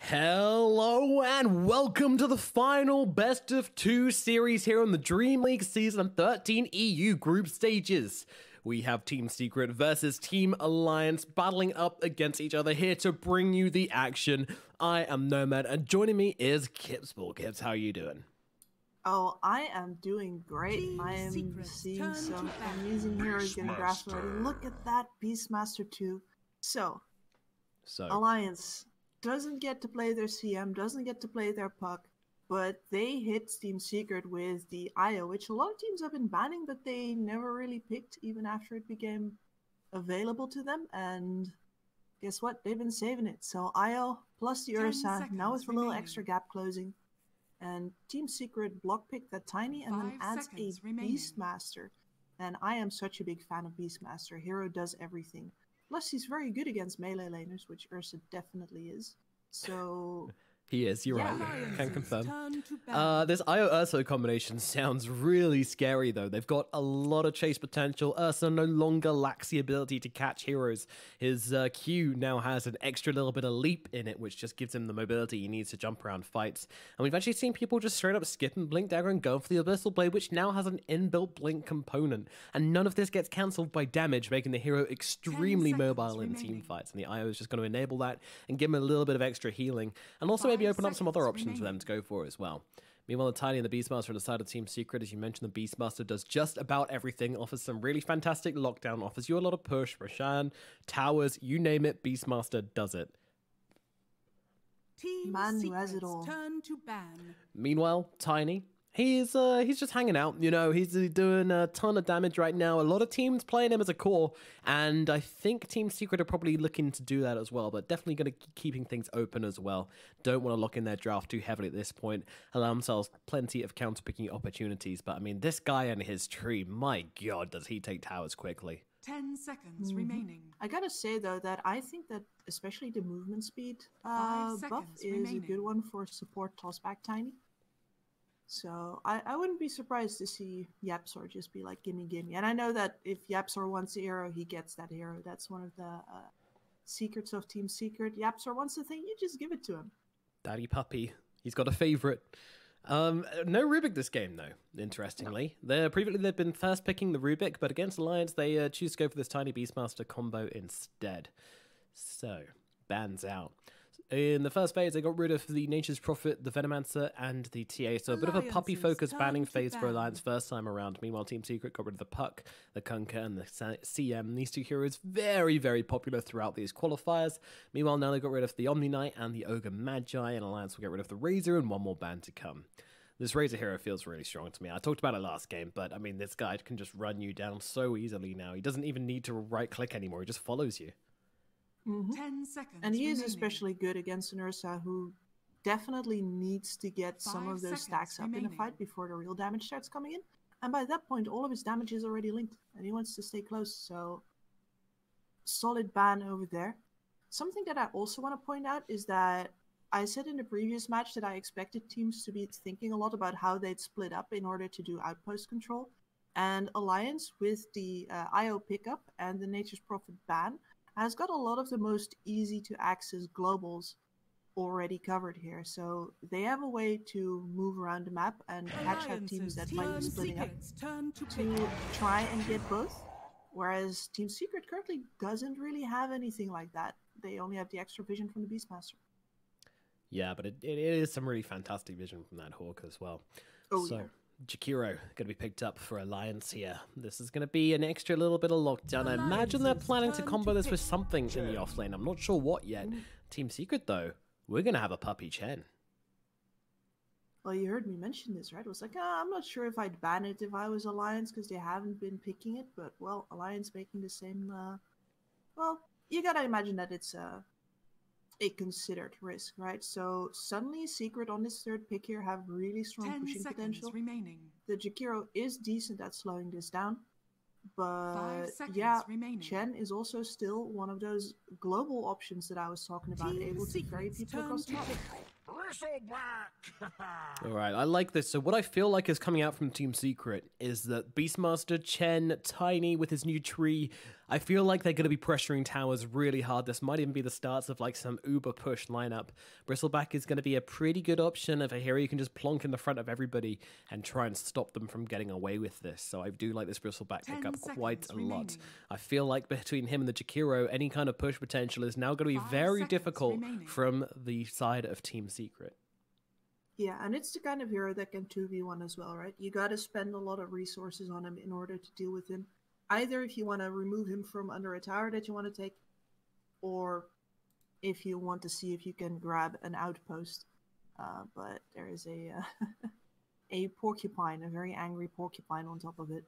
Hello and welcome to the final best of two series here on the Dream League Season 13 EU group stages. We have Team Secret versus Team Alliance battling up against each other here to bring you the action. I am Nomad and joining me is Kipsball. Kips, how are you doing? Oh, I am doing great. I am seeing some amazing heroes getting drafted already. Look at that, Beastmaster 2. So, Alliance doesn't get to play their CM, doesn't get to play their puck, but they hit Team Secret with the IO, which a lot of teams have been banning, but they never really picked even after it became available to them. And guess what? They've been saving it. So IO plus the Ursa, now with a little extra gap closing. And Team Secret block picked that Tiny and then adds a Beastmaster. And I am such a big fan of Beastmaster. Hero does everything. Plus, he's very good against melee laners, which Ursa definitely is. So... He is, you're right. Can confirm. This Io Ursa combination sounds really scary though. They've got a lot of chase potential. Ursa no longer lacks the ability to catch heroes. His Q now has an extra little bit of leap in it, which just gives him the mobility he needs to jump around fights. And we've actually seen people just straight up skip and blink dagger and go for the Abyssal Blade, which now has an inbuilt blink component. And none of this gets cancelled by damage, making the hero extremely mobile in team fights. And the Io is just going to enable that and give him a little bit of extra healing. And also maybe open up some other options for them to go for as well. Meanwhile, the Tiny and the Beastmaster on the side of Team Secret, as you mentioned, the Beastmaster does just about everything, offers some really fantastic lockdown, offers you a lot of push, Roshan, towers, you name it, Beastmaster does it. Team Man who has it all. Turn to ban. Meanwhile, Tiny, he's just hanging out, you know, he's doing a ton of damage right now. A lot of teams playing him as a core, and I think Team Secret are probably looking to do that as well, but definitely going to keep keeping things open as well. Don't want to lock in their draft too heavily at this point. Allow themselves plenty of counter-picking opportunities, but I mean, this guy and his tree, my god, does he take towers quickly. 10 seconds remaining. I gotta say though that I think that especially the movement speed buff is a good one for support tossback Tiny. So I wouldn't be surprised to see Yapsor just be like, gimme, gimme. And I know that if Yapsor wants a hero, he gets that hero. That's one of the secrets of Team Secret. Yapsor wants the thing, you just give it to him. Daddy puppy. He's got a favorite. No Rubik this game, though, interestingly. Previously, they've been first picking the Rubik, but against Alliance, they choose to go for this Tiny Beastmaster combo instead. So, bans out. In the first phase, they got rid of the Nature's Prophet, the Venomancer, and the TA. So a bit of a puppy-focused banning phase for Alliance first time around. Meanwhile, Team Secret got rid of the Puck, the Kunkka, and the CM. These two heroes very, very popular throughout these qualifiers. Meanwhile, now they got rid of the Omni Knight and the Ogre Magi, and Alliance will get rid of the Razor and one more ban to come. This Razor hero feels really strong to me. I talked about it last game, but I mean, this guy can just run you down so easily now. He doesn't even need to right-click anymore. He just follows you. 10 seconds. And he is especially good against an Ursa who definitely needs to get some of those stacks up in a fight before the real damage starts coming in. And by that point, all of his damage is already linked, and he wants to stay close. So, solid ban over there. Something that I also want to point out is that I said in the previous match that I expected teams to be thinking a lot about how they'd split up in order to do outpost control. And Alliance, with the IO pickup and the Nature's Prophet ban, has got a lot of the most easy to access globals already covered here. So they have a way to move around the map and catch out teams that might be splitting up to try and get both. Whereas Team Secret currently doesn't really have anything like that. They only have the extra vision from the Beastmaster. Yeah, but it is some really fantastic vision from that Hawk as well. Oh, yeah. Jakiro going to be picked up for Alliance here. This is going to be an extra little bit of lockdown. I imagine they're planning to combo this with something in the offlane. I'm not sure what yet. Team Secret, though, we're going to have a puppy Chen. Well, you heard me mention this, right? It was like, I'm not sure if I'd ban it if I was Alliance because they haven't been picking it. But, well, Alliance making the same... well, you got to imagine that it's a considered risk, right? So suddenly Secret on this third pick here have really strong pushing potential. The Jakiro is decent at slowing this down, but yeah, Chen is also still one of those global options that I was talking about, able to carry people across the map. Alright, I like this. So what I feel like is coming out from Team Secret is that Beastmaster, Chen, Tiny with his new tree, I feel like they're going to be pressuring towers really hard. This might even be the starts of like some uber push lineup. Bristleback is going to be a pretty good option of a hero you can just plonk in the front of everybody and try and stop them from getting away with this. So I do like this Bristleback pickup quite a lot. I feel like between him and the Jakiro, any kind of push potential is now going to be very difficult from the side of Team Secret. Yeah, and it's the kind of hero that can 2v1 as well, right? You gotta spend a lot of resources on him in order to deal with him. Either if you want to remove him from under a tower that you want to take, or if you want to see if you can grab an outpost. But there is a a porcupine, a very angry porcupine on top of it.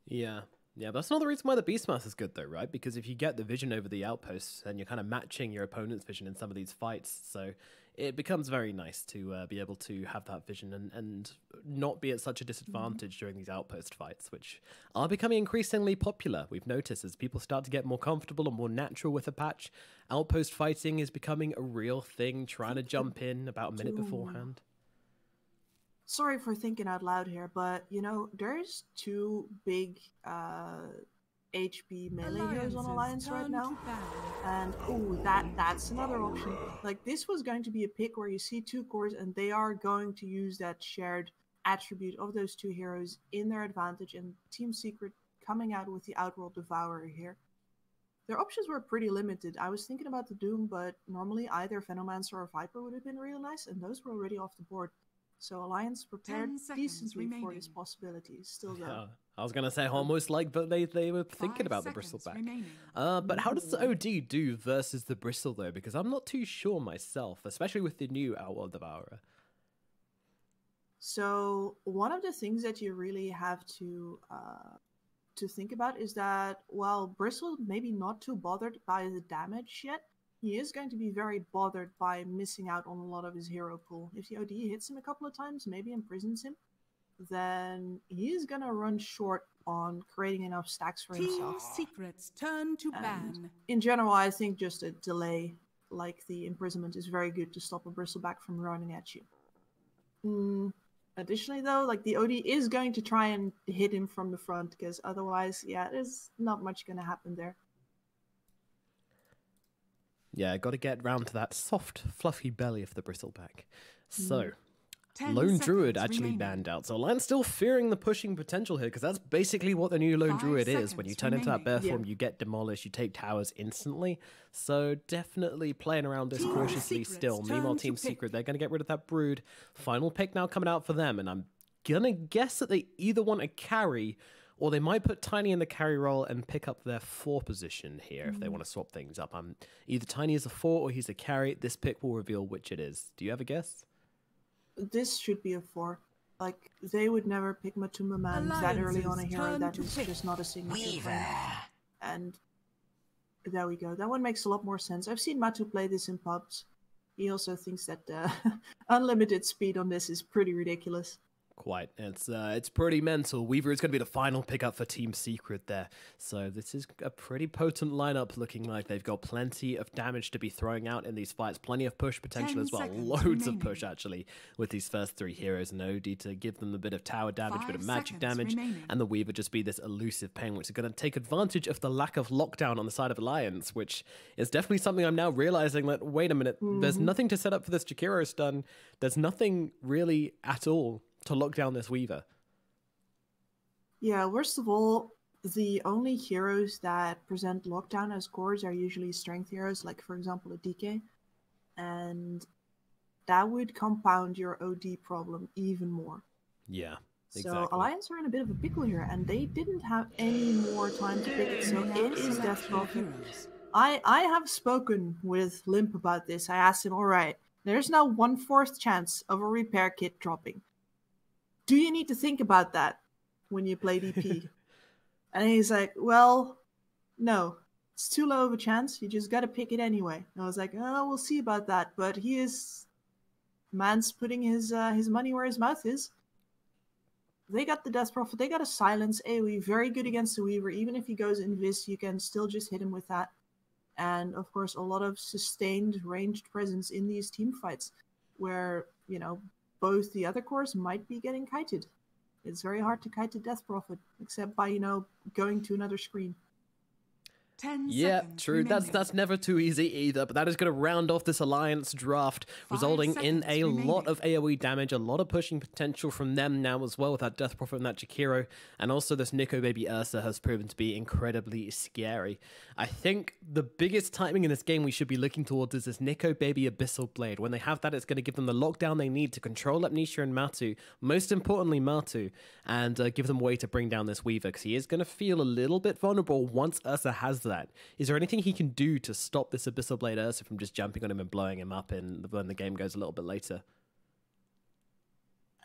Yeah. Yeah, that's another reason why the Beastmaster is good, though, right? Because if you get the vision over the outposts, then you're kind of matching your opponent's vision in some of these fights. So it becomes very nice to be able to have that vision and not be at such a disadvantage during these outpost fights, which are becoming increasingly popular. We've noticed as people start to get more comfortable and more natural with the patch, outpost fighting is becoming a real thing, trying to jump in about a minute beforehand. Sorry for thinking out loud here, but, you know, there's two big HP melee heroes on Alliance right now. And, ooh, that's another option. Like, this was going to be a pick where you see two cores, and they are going to use that shared attribute of those two heroes in their advantage, and Team Secret coming out with the Outworld Devourer here. Their options were pretty limited. I was thinking about the Doom, but normally either Venomancer or Viper would have been really nice, and those were already off the board. So Alliance prepared decently for this possibility. Still though. Yeah, I was gonna say almost like, but they were thinking about the Bristleback. But how does the OD do versus the Bristle though? Because I'm not too sure myself, especially with the new Outworld Devourer. So one of the things that you really have to think about is that while Bristle maybe not too bothered by the damage yet, he is going to be very bothered by missing out on a lot of his hero pool. If the OD hits him a couple of times, maybe imprisons him, then he is going to run short on creating enough stacks for himself. Team Secret's turn to ban. In general, I think just a delay like the imprisonment is very good to stop a Bristleback from running at you. Additionally, though, like the OD is going to try and hit him from the front, because otherwise, yeah, there's not much going to happen there. Yeah, got to get round to that soft, fluffy belly of the Bristleback. So, Lone Druid actually banned out. So Alliance still fearing the pushing potential here, because that's basically what the new Lone Druid is. When you turn into that bear form, you get demolished, you take towers instantly. So definitely playing around this cautiously still. Meanwhile, Team Secret, they're going to get rid of that Brood. Final pick now coming out for them, and I'm going to guess that they either want a carry, or they might put Tiny in the carry role and pick up their 4 position here if they want to swap things up. Either Tiny is a 4 or he's a carry. This pick will reveal which it is. Do you have a guess? This should be a 4. Like, they would never pick Matumba Man that early on a hero. That is just not a signature. And there we go. That one makes a lot more sense. I've seen Matu play this in pubs. He also thinks that unlimited speed on this is pretty ridiculous. Quite. It's pretty mental. Weaver is going to be the final pickup for Team Secret there. So this is a pretty potent lineup, looking like they've got plenty of damage to be throwing out in these fights. Plenty of push potential as well. Loads of push, actually, with these first 3 heroes. And OD to give them a bit of tower damage, a bit of magic damage, and the Weaver just be this elusive pain, which is going to take advantage of the lack of lockdown on the side of Alliance, which is definitely something I'm now realizing that, wait a minute, there's nothing to set up for this Jakiro stun. There's nothing really at all to lock down this Weaver. Yeah, worst of all, the only heroes that present lockdown as cores are usually strength heroes, like for example a DK, and that would compound your OD problem even more. Yeah, exactly. So Alliance are in a bit of a pickle here, and they didn't have any more time to pick it, so it is Death Prophet. I have spoken with Limp about this. I asked him, alright, there's now 1/4 chance of a repair kit dropping. Do you need to think about that when you play DP? And he's like, well, no. It's too low of a chance. You just gotta pick it anyway. And I was like, oh, we'll see about that. But man's putting his money where his mouth is. They got the Death Prophet. They got a silence AoE. Very good against the Weaver. Even if he goes invis, you can still just hit him with that. And, of course, a lot of sustained ranged presence in these team fights where, you know, both the other cores might be getting kited. It's very hard to kite a Death Prophet, except by, you know, going to another screen. 10 Yeah, seconds true. remaining. That's never too easy either, but that is going to round off this Alliance draft, resulting in a lot of AoE damage, a lot of pushing potential from them now as well with that Death Prophet and that Jakiro, and also this Nico Baby Ursa has proven to be incredibly scary. I think the biggest timing in this game we should be looking towards is this Nico Baby Abyssal Blade. When they have that, it's going to give them the lockdown they need to control Amnesia and Matu, most importantly Matu, and give them a way to bring down this Weaver, because he is going to feel a little bit vulnerable once Ursa has that. Is there anything he can do to stop this Abyssal Blade Ursa from just jumping on him and blowing him up when the game goes a little bit later?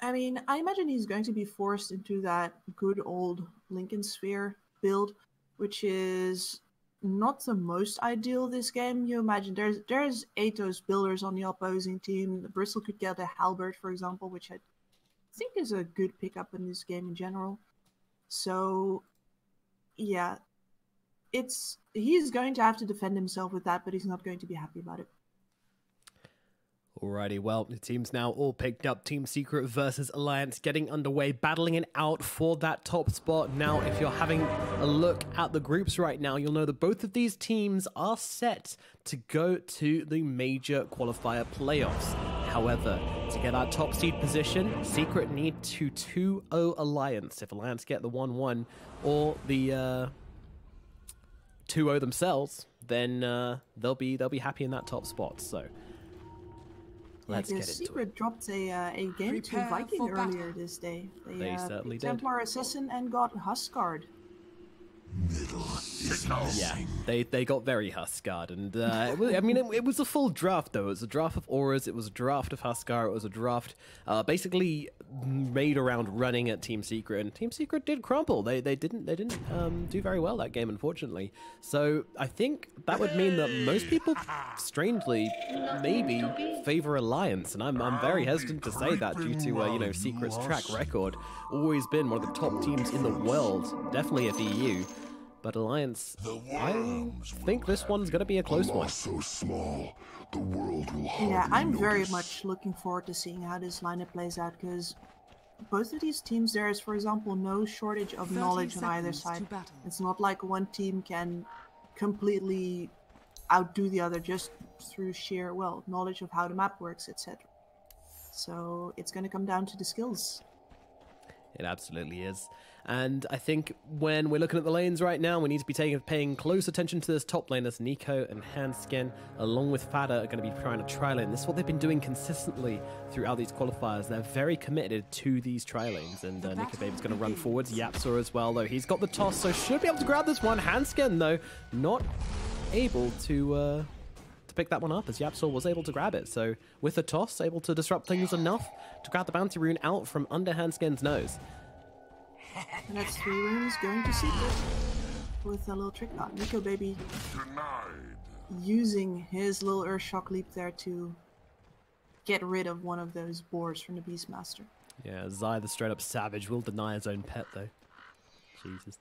I mean, I imagine he's going to be forced into that good old Lincoln Sphere build, which is not the most ideal this game. You imagine there's Atos builders on the opposing team. Bristol could get a Halberd, for example, which I think is a good pickup in this game in general. So, yeah. He's going to have to defend himself with that, but he's not going to be happy about it. Alrighty, well, the team's now all picked up. Team Secret versus Alliance getting underway, battling it out for that top spot. Now, if you're having a look at the groups right now, you'll know that both of these teams are set to go to the major qualifier playoffs. However, to get that top seed position, Secret need to 2-0 Alliance. If Alliance get the 1-1 or the 2-0 themselves, then they'll be happy in that top spot. So let's get into Secret it. dropped a game to Prepare Viking for battle. earlier this day. They certainly did. Templar Assassin and got Huskard. Yeah, they got very Huskard, and it was a full draft though. It was a draft of Auras, it was a draft of Huskar, it was a draft basically made around running at Team Secret, and Team Secret did crumble. They didn't do very well that game, unfortunately. So I think that would mean that most people, strangely, maybe favor Alliance, and I'm very hesitant to say that due to Secret's track record. Always been one of the top teams in the world, definitely at EU. But Alliance, I think this one's going to be a close one. So small, the world will Yeah, I'm very much looking forward to seeing how this lineup plays out, because both of these teams, there is, for example, no shortage of knowledge on either side. It's not like one team can completely outdo the other just through sheer, knowledge of how the map works, etc. So it's going to come down to the skills. It absolutely is. And I think when we're looking at the lanes right now, we need to be paying close attention to this top lane as Nico and Handskin, along with Fada, are going to be trying to tri-lane. This is what they've been doing consistently throughout these qualifiers. They're very committed to these tri-lanes. And Nico Baby's going to run forwards. Yapsor as well, though. He's got the toss, so should be able to grab this one. Handskin, though, not able to pick that one up, as Yapsor was able to grab it. So with the toss, able to disrupt things enough to grab the bounty rune out from under Handskin's nose. And that's 3 runes going to Secret with a little trick shot. Nico Baby using his little Earth Shock Leap there to get rid of one of those boars from the Beastmaster. Yeah, Zai, the straight up savage, will deny his own pet though. Jesus.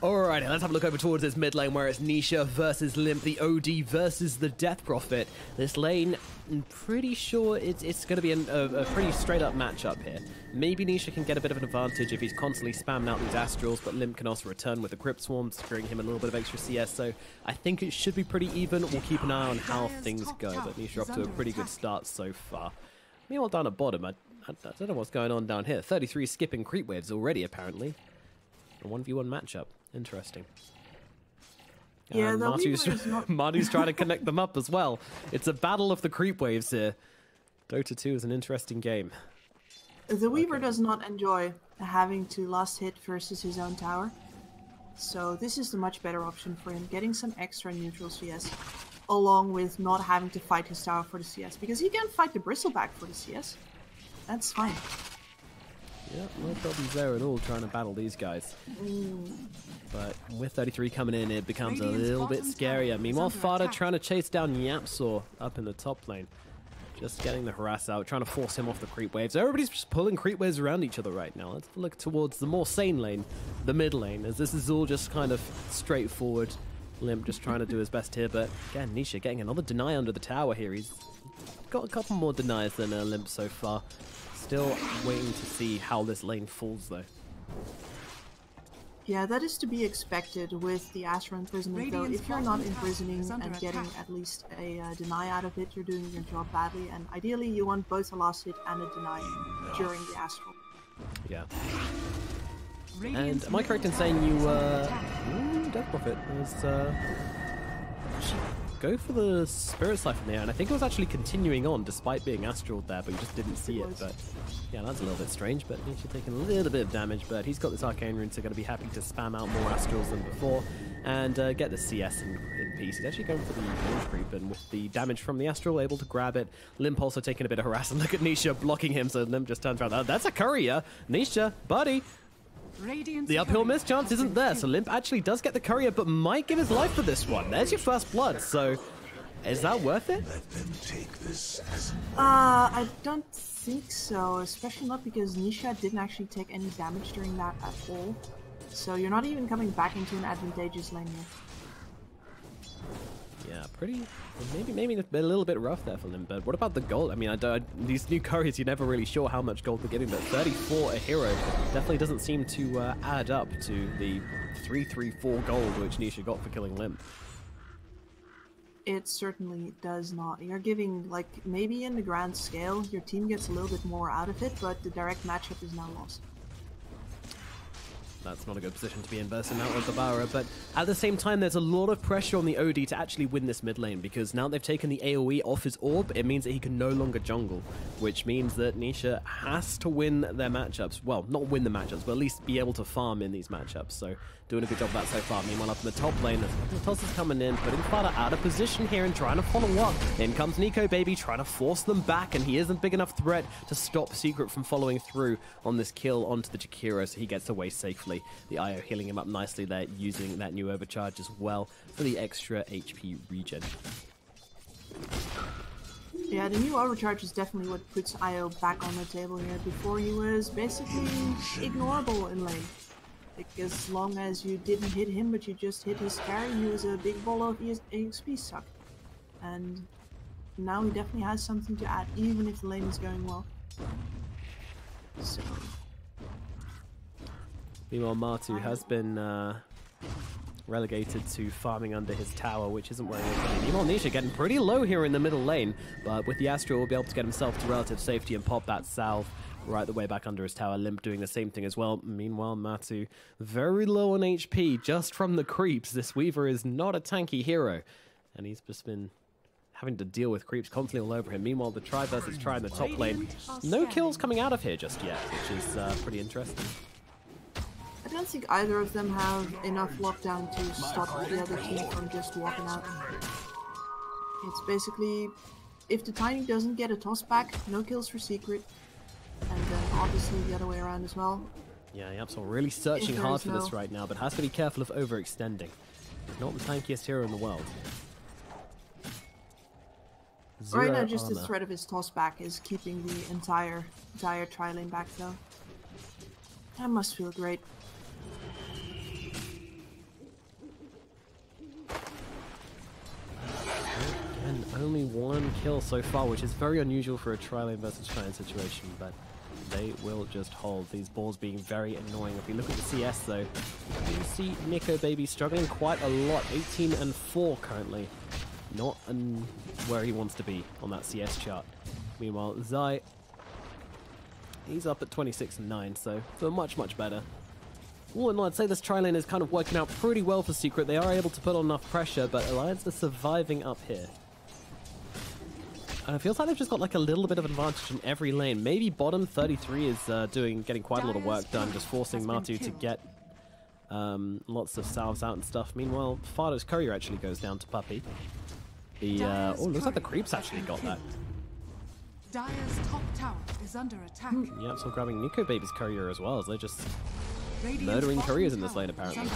Alrighty, let's have a look over towards this mid lane where it's Nisha versus Limp, the OD versus the Death Prophet. This lane, I'm pretty sure it's going to be a pretty straight up matchup here. Maybe Nisha can get a bit of an advantage if he's constantly spamming out these Astrals, but Limp can also return with the Crypt Swarms to bring him a little bit of extra CS, so I think it should be pretty even. We'll keep an eye on how things go, but Nisha off to a pretty good start so far. Meanwhile, down at bottom, I don't know what's going on down here. 33 skipping creep waves already, apparently. A 1v1 matchup. Interesting. Yeah, and Marty's trying to connect them up as well. It's a battle of the creep waves here. Dota 2 is an interesting game. The Weaver does not enjoy having to last hit versus his own tower. So this is the much better option for him, getting some extra neutral CS, along with not having to fight his tower for the CS, because he can fight the Bristleback for the CS. That's fine. Yeah, no problems there at all trying to battle these guys. But with 33 coming in, it becomes a little bit scarier. Meanwhile, Fada trying to chase down Yapsor up in the top lane. Just getting the harass out, trying to force him off the creep waves. Everybody's just pulling creep waves around each other right now. Let's look towards the more sane lane, the mid lane, as this is all just kind of straightforward. Limp just trying to do his best here, but again, Nisha getting another deny under the tower here. He's got a couple more denies than Limp so far. Still waiting to see how this lane falls, though. Yeah, that is to be expected with the Astra imprisonment, though. If you're not imprisoning and getting at least a deny out of it, you're doing your job badly, and ideally you want both a lost hit and a deny during the Astral. Yeah. And am I correct in saying you, Death Prophet was, go for the Spirit Siphon there, and I think it was actually continuing on despite being Astral there, but you just didn't see it. But yeah, that's a little bit strange, but he's taking a little bit of damage, but he's got this Arcane Rune, so going to be happy to spam out more Astrals than before and get the CS in peace. He's actually going for the Range Creep, and with the damage from the Astral, able to grab it. Limp also taking a bit of harass, and look at Nisha blocking him, so Limp just turns around. Oh, that's a courier! Nisha, buddy! The uphill miss chance isn't there, so Limp actually does get the courier, but might give his life for this one. There's your first blood, so is that worth it? Let them take this as I don't think so, especially not because Nisha didn't actually take any damage during that at all. So you're not even coming back into an advantageous lane here. Yeah, pretty. Maybe a little bit rough there for them. But what about the gold? I mean, these new couriers, you're never really sure how much gold they're getting. But 34 a hero definitely doesn't seem to add up to the 334 gold which Nisha got for killing Limp. It certainly does not. You're giving, like, maybe in the grand scale, your team gets a little bit more out of it, but the direct matchup is now lost. That's not a good position to be in versus out with the Devourer, but at the same time, there's a lot of pressure on the OD to actually win this mid lane, because now they've taken the AoE off his orb, it means that he can no longer jungle, which means that Nisha has to win their matchups. Well, not win the matchups, but at least be able to farm in these matchups, so doing a good job of that so far. Meanwhile, up in the top lane, the toss is coming in, putting Fada out of position here and trying to follow up. In comes Nico Baby, trying to force them back, and he isn't big enough threat to stop Secret from following through on this kill onto the Jakiro, so he gets away safely. The IO healing him up nicely there, using that new overcharge as well for the extra HP regen. Yeah, the new overcharge is definitely what puts IO back on the table here. Before he was basically ignorable in lane. Like, as long as you didn't hit him, but you just hit his carry, he was a big ball of EXP suck. And now he definitely has something to add, even if the lane is going well. So... Meanwhile, Martu has been relegated to farming under his tower, which isn't where he wants to be. Meanwhile, Nisha getting pretty low here in the middle lane, but with the Astro, will be able to get himself to relative safety and pop that salve right the way back under his tower. Limp doing the same thing as well. Meanwhile, Martu very low on HP just from the creeps. This Weaver is not a tanky hero, and he's just been having to deal with creeps constantly all over him. Meanwhile, the try versus try in the top lane. No kills coming out of here just yet, which is pretty interesting. I don't think either of them have enough lockdown to stop the other team from just walking out. It's basically, if the Tiny doesn't get a toss back, no kills for Secret, and then obviously the other way around as well. Yeah, Yapsol really searching hard for this right now, but has to be careful of overextending. He's not the tankiest hero in the world. Right now, just the threat of his toss back is keeping the entire tri lane back, though. That must feel great. And only one kill so far, which is very unusual for a tri-lane versus tri-lane situation, but they will just hold. These balls being very annoying. If we look at the CS though, you see Nico Baby struggling quite a lot. 18 and 4 currently. Not where he wants to be on that CS chart. Meanwhile, Zai, he's up at 26 and 9, so much, much better. All in all, I'd say this tri-lane is kind of working out pretty well for Secret. They are able to put on enough pressure, but Alliance are surviving up here. And it feels like they've just got like a little bit of advantage in every lane. Maybe bottom 33 is getting quite a lot of work done, just forcing Martu to get lots of salves out and stuff. Meanwhile, Fado's courier actually goes down to Puppy. The looks like the creeps actually got that. Dire's top tower is under attack. Yeah, so grabbing Nico Baby's courier as well, as they're just murdering couriers in this lane, apparently.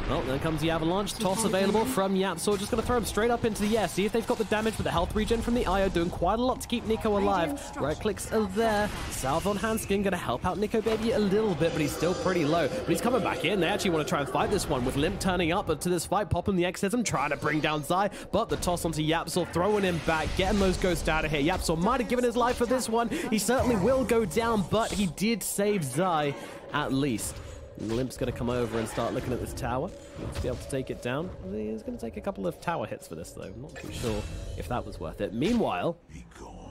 Well, then comes the Avalanche. Toss available from Yapsor. Just going to throw him straight up into the air. See if they've got the damage with the health regen from the IO. Doing quite a lot to keep Nico alive. Right clicks are there. Salve on Hanskin. Going to help out Nico Baby a little bit, but he's still pretty low. But he's coming back in. They actually want to try and fight this one with Limp turning up to this fight. Popping the Exorcism. Trying to bring down Zai. But the toss onto Yapsor. Throwing him back. Getting those ghosts out of here. Yapsor might have given his life for this one. He certainly will go down, but he did save Zai at least. Limp's going to come over and start looking at this tower. To be able to take it down. He's going to take a couple of tower hits for this, though. I'm not too sure if that was worth it. Meanwhile,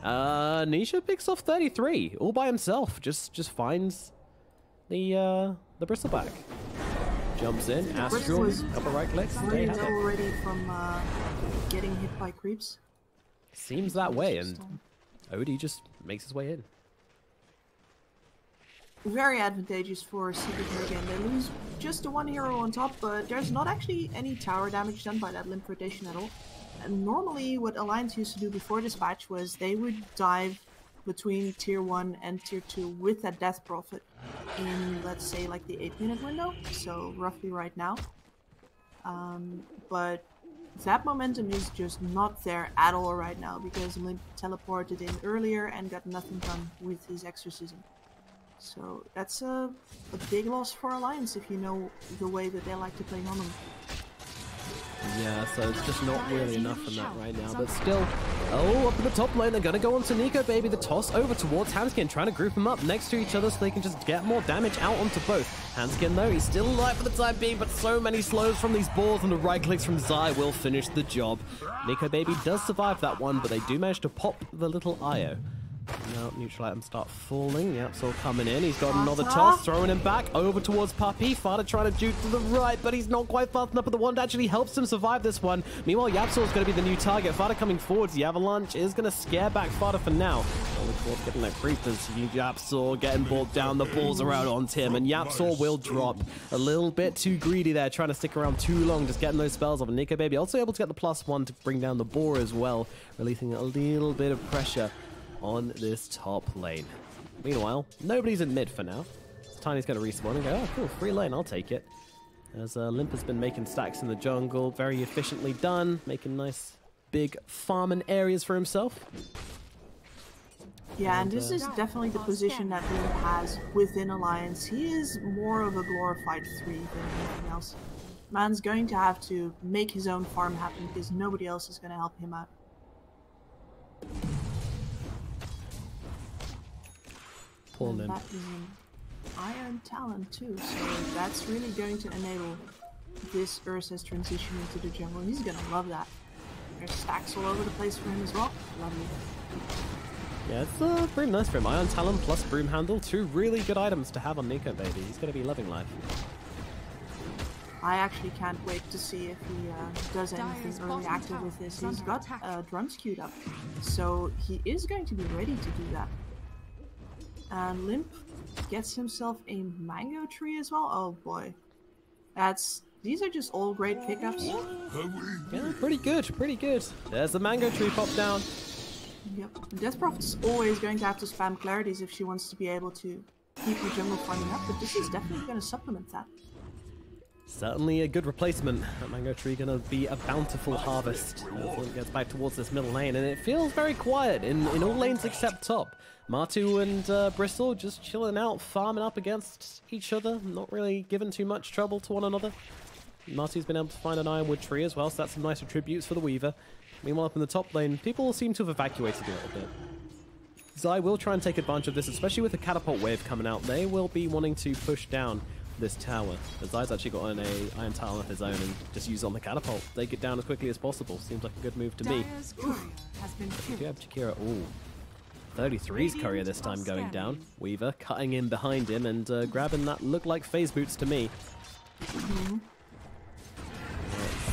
Nisha picks off 33 all by himself. Just finds the bristleback. Jumps in, Astral, upper right click. Already from getting hit by creeps. Seems that way, and Odie just makes his way in. Very advantageous for Secret here again. They lose just the one hero on top, but there's not actually any tower damage done by that Limp rotation at all. And normally what Alliance used to do before this patch was they would dive between tier 1 and tier 2 with that death profit in, let's say, like the 8-minute window, so roughly right now. But that momentum is just not there at all right now because Limp teleported in earlier and got nothing done with his exorcism. So that's a big loss for Alliance if you know the way that they like to play Norman. Yeah, so it's just not really enough from that right now, but still. Oh, up in the top lane, they're going to go on to Nico Baby. The toss over towards Hanskin, trying to group them up next to each other so they can just get more damage out onto both. Hanskin, though, he's still alive for the time being, but so many slows from these balls and the right clicks from Zai will finish the job. Nico Baby does survive that one, but they do manage to pop the little IO. Now neutral items start falling. The Absol coming in. He's got another toss, throwing him back over towards Puppy. Fada trying to juke to the right, but he's not quite fast enough. But the wand actually helps him survive this one. Meanwhile, Yapsor is going to be the new target. Fada coming forwards. The Avalanche is going to scare back Fada for now. Of course, getting that creepers. Yapsor getting brought down. The balls are out on Tim, and Yapsor will drop. A little bit too greedy there, trying to stick around too long, just getting those spells off. And Nico Baby also able to get the +1 to bring down the boar as well, releasing a little bit of pressure on this top lane. Meanwhile, nobody's in mid for now. Tiny's going to respawn and go, oh cool, free lane, I'll take it. As Limp has been making stacks in the jungle, very efficiently done, making nice big farming areas for himself. Yeah, and this is definitely the position that Limp has within Alliance. He is more of a glorified 3 than anything else. Man's going to have to make his own farm happen because nobody else is going to help him out. And that is an Iron Talon too, so that's really going to enable this Ursa's transition into the jungle. He's gonna love that. There's stacks all over the place for him as well. Lovely. Yeah, it's pretty nice for him. Iron Talon plus Broom Handle, 2 really good items to have on Nico Baby. He's gonna be loving life. I actually can't wait to see if he does anything early active with this. He's got drums queued up, so he is going to be ready to do that. And Limp gets himself a mango tree as well. Oh boy. These are just all great pickups. Yeah, pretty good, pretty good. There's the mango tree pop down. Yep. Death Prophet's always going to have to spam clarities if she wants to be able to keep her jungle farming up, but this is definitely going to supplement that. Certainly a good replacement. That mango tree going to be a bountiful harvest as Limp gets back towards this middle lane, and it feels very quiet in all lanes except top. Martu and Bristol just chilling out, farming up against each other, not really giving too much trouble to one another. Martu's been able to find an Ironwood tree as well, so that's some nice attributes for the Weaver. Meanwhile, up in the top lane, people seem to have evacuated a little bit. Zai will try and take advantage of this, especially with the catapult wave coming out. They will be wanting to push down this tower. Zai's actually got an Iron Talon of his own and just use it on the catapult. Take it down as quickly as possible. Seems like a good move to me. If you have Jakira, ooh. 33's courier this time going down. Weaver cutting in behind him and grabbing that look like phase boots to me.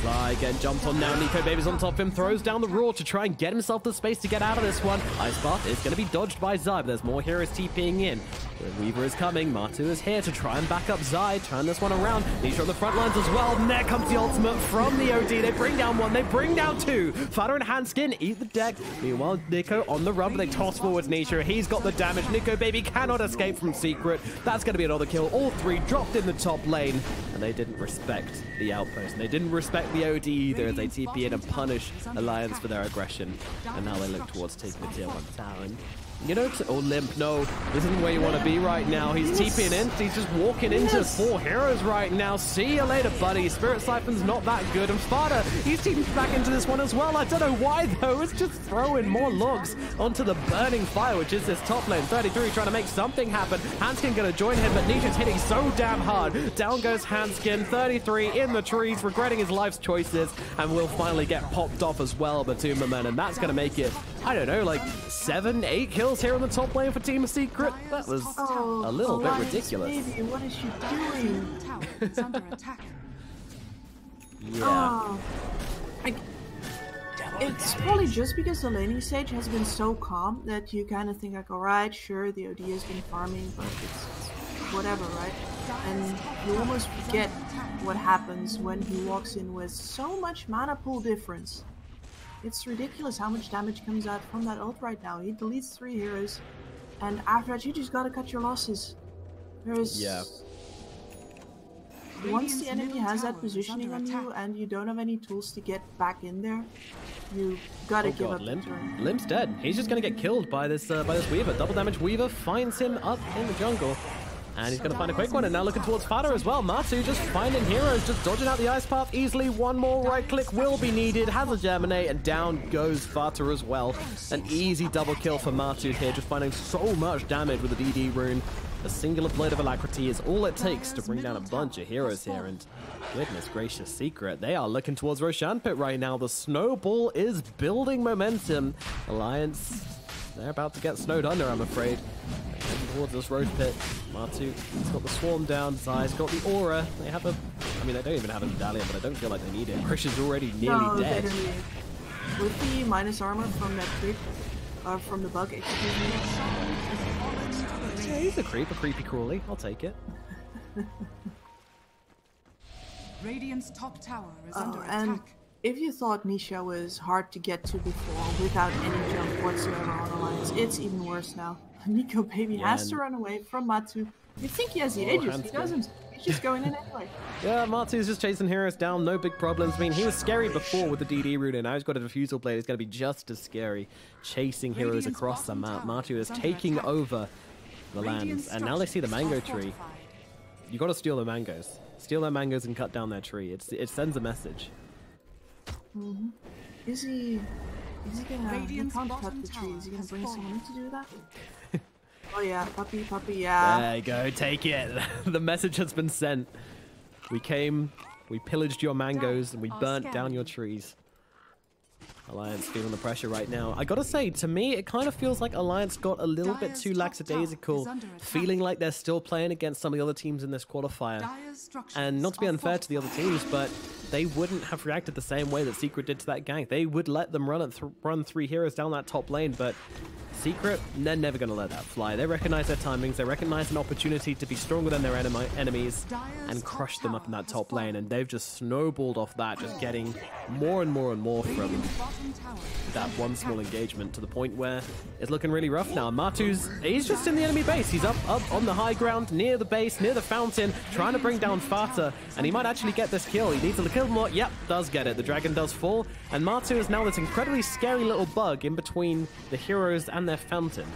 Zai getting jumped on now. Nico Baby's on top of him, throws down the roar to try and get himself the space to get out of this one. Ice Bath is going to be dodged by Zai, but there's more heroes TPing in. The Weaver is coming. Martu is here to try and back up Zai, turn this one around. Nisha on the front lines as well. And there comes the ultimate from the OD. They bring down 1, they bring down 2. Fada and Hanskin eat the deck. Meanwhile, Nico on the run, but they toss forwards Nisha. He's got the damage. Nico Baby cannot escape from Secret. That's going to be another kill. All 3 dropped in the top lane. And they didn't respect the outpost. And they didn't respect the OD either as they TP in and punish Alliance for their aggression. And now they look towards taking the tier 1 tower. And you know, oh Limp, no, this isn't where you want to be. BKB right now. He's TPing in. He's just walking into 4 heroes right now. See you later, buddy. Spirit Siphon's not that good. And Fada, he's teaming back into this one as well. I don't know why, though. It's just throwing more logs onto the burning fire, which is this top lane. 33 trying to make something happen. Hanskin going to join him, but Nisha's hitting so damn hard. Down goes Hanskin. 33 in the trees, regretting his life's choices, and will finally get popped off as well by Two Man, and that's going to make it, I don't know, like 7, 8 kills here on the top lane for Team Secret. That was a little bit ridiculous. Baby, what is she doing? It's under attack. Yeah. It's probably just because the laning stage has been so calm that you kind of think like, alright, sure, the OD has been farming, but it's whatever, right? And you almost forget what happens when he walks in with so much mana pool difference. It's ridiculous how much damage comes out from that ult right now. He deletes 3 heroes, and after that you just gotta cut your losses. Once the enemy has that positioning on you and you don't have any tools to get back in there, you gotta give up the turn. Limp's dead. He's just gonna get killed by this Weaver. Double damage Weaver finds him up in the jungle. And he's going to find a quick one, and now looking towards Fada as well. Matu just finding heroes, just dodging out the ice path easily. One more right click will be needed. Has a Germinate, and down goes Fata as well. An easy double kill for Matu here, just finding so much damage with the DD rune. A singular Blade of Alacrity is all it takes to bring down a bunch of heroes here, and goodness gracious, Secret, they are looking towards Roshan Pit right now. The snowball is building momentum. Alliance, they're about to get snowed under, I'm afraid. Heading towards this Rose Pit. Matu, he's got the Swarm down. Zai's got the Aura. They have a... I mean, they don't even have a medallion, but I don't feel like they need it. Krish is already nearly dead. With the minus armor from that creep, from the bug, excuse me. Yeah, he's a creepy crawly. I'll take it. Radiant's top tower is under attack. And if you thought Nisha was hard to get to before without any jump whatsoever on Alliance, it's even worse now. Nico Baby has to run away from Matu. You think he has the Aegis, he doesn't. He's just going in anyway. Yeah, Matu's just chasing heroes down, no big problems. I mean, he was scary before with the DD rune, and now he's got a Diffusal Blade. It's going to be just as scary, chasing heroes across the map. Matu is taking over the lands, and now they see the mango tree. You got to steal the mangoes. Steal their mangoes and cut down their tree. It sends a message. Is he gonna... He can't cut the tree. Is he gonna bring someone in to do that? Oh yeah, puppy, yeah. There you go, take it. The message has been sent. We came, we pillaged your mangoes, and we burnt down your trees. Alliance feeling the pressure right now. I gotta say, to me, it kind of feels like Alliance got a little bit too lackadaisical, feeling like they're still playing against some of the other teams in this qualifier. And not to be unfair to the other teams, but they wouldn't have reacted the same way that Secret did to that gank. They would let them run 3 heroes down that top lane, but Secret, they're never going to let that fly. They recognize their timings, they recognize an opportunity to be stronger than their enemies and crush them up in that top lane, and they've just snowballed off that, just getting more and more and more from that one small engagement to the point where it's looking really rough now. He's just in the enemy base. He's up on the high ground, near the base, near the fountain, trying to bring down Fata, and he might actually get this kill. He needs a kill more. Yep, does get it. The dragon does fall, and Matu is now this incredibly scary little bug in between the heroes and their fountain.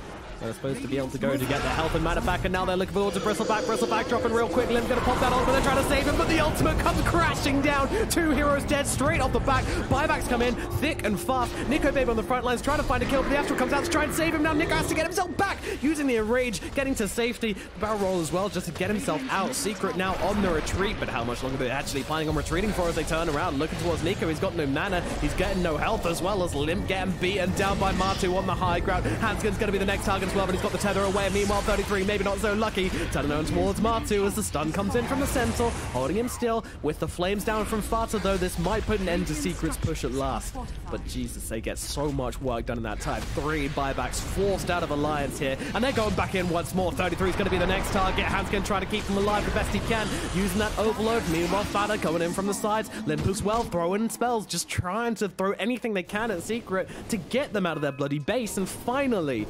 They're supposed to be able to go to get their health and mana back, and now they're looking forward to Bristleback dropping real quick. Lim's gonna pop that ult, but they're trying to save him, but the ultimate comes crashing down. 2 heroes dead straight off the back. Buybacks come in thick and fast. Nico Babe on the front lines trying to find a kill, but the Astral comes out to try and save him. Now Nico has to get himself back using the enrage, getting to safety. The barrel roll as well just to get himself out. Secret now on the retreat, but how much longer they're actually planning on retreating for as they turn around looking towards Nico. He's got no mana, he's getting no health, as well as Limp getting beaten down by Matu on the high ground. Hanskin's gonna be the next target as well, but he's got the tether away. Meanwhile, 33 maybe not so lucky, turning on towards Matu as the stun comes in from the Centaur, holding him still with the flames down from Fata, though this might put an end to Secret's push at last. But Jesus, they get so much work done in that time. 3 buybacks forced out of Alliance here, and they're going back in once more. 33 is going to be the next target. Hanskin trying to keep them alive the best he can, using that overload. Meanwhile, Fata coming in from the sides. Limp as well, throwing spells, just trying to throw anything they can at Secret to get them out of their bloody base. And finally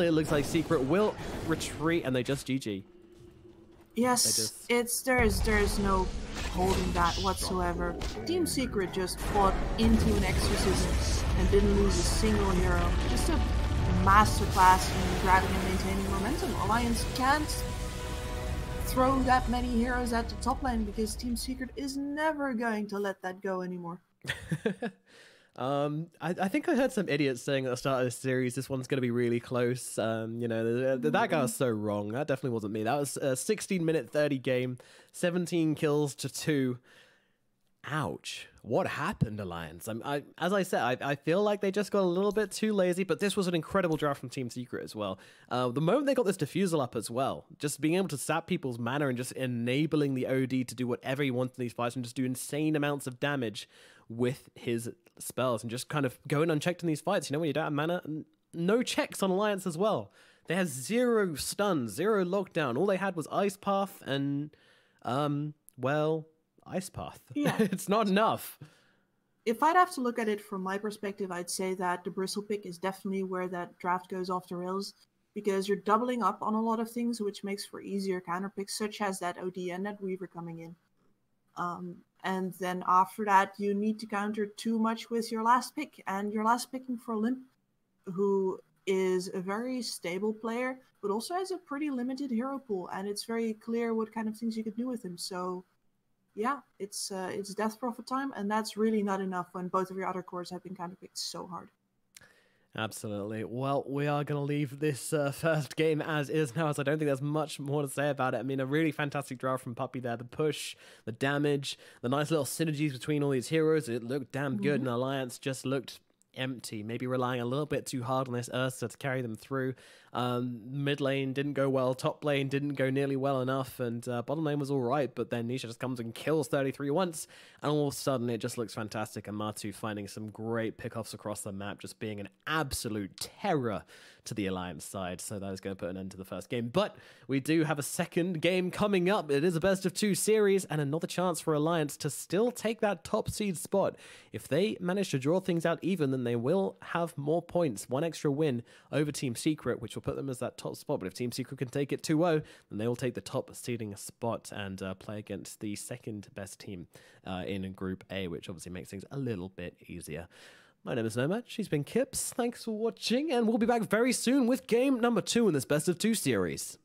it looks like Secret will retreat, and they just GG. Yes, there's no holding that whatsoever. Team Secret just fought into an exorcism and didn't lose a single hero. Just a masterclass in grabbing and maintaining momentum. Alliance can't throw that many heroes at the top lane because Team Secret is never going to let that go anymore. I think I heard some idiots saying at the start of this series, this one's going to be really close. You know, that guy was so wrong. That definitely wasn't me. That was a 16-minute 30 game, 17 kills to 2. Ouch. What happened, Alliance? As I said, I feel like they just got a little bit too lazy, but this was an incredible draft from Team Secret as well. The moment they got this diffusal up as well, just being able to sap people's mana and just enabling the OD to do whatever he wants in these fights and just do insane amounts of damage with his spells and just kind of going unchecked in these fights. You know, when you don't have mana, no checks on Alliance as well. They had 0 stuns, 0 lockdown. All they had was Ice Path and, well, Ice Path. Yeah. It's not enough. If I'd have to look at it from my perspective, I'd say that the Bristle pick is definitely where that draft goes off the rails, because you're doubling up on a lot of things, which makes for easier counter picks, such as that OD and that Weaver coming in. And then after that, you need to counter too much with your last pick, and your last picking for Limp, who is a very stable player, but also has a pretty limited hero pool, and it's very clear what kind of things you could do with him. So yeah, it's Death Prophet time, and that's really not enough when both of your other cores have been counterpicked so hard. Absolutely. Well, we are going to leave this first game as is now, as I don't think there's much more to say about it. I mean, a really fantastic draft from Puppy there. The push, the damage, the nice little synergies between all these heroes. It looked damn good, and Alliance just looked empty, maybe relying a little bit too hard on this Ursa to carry them through. Mid lane didn't go well, top lane didn't go nearly well enough, and bottom lane was all right, but then Nisha just comes and kills 33 once, and all of a sudden it just looks fantastic, and Matu finding some great pickoffs across the map, just being an absolute terror to the Alliance side. So that is going to put an end to the first game, but we do have a second game coming up. It is a best of 2 series, and another chance for Alliance to still take that top seed spot. If they manage to draw things out even, then they will have more points, 1 extra win over Team Secret, which will put them as that top spot. But if Team Secret can take it 2-0, then they will take the top seeding spot and play against the second best team in Group A, which obviously makes things a little bit easier. My name is Nomad, she's been Kips, thanks for watching, and we'll be back very soon with game number 2 in this best of 2 series.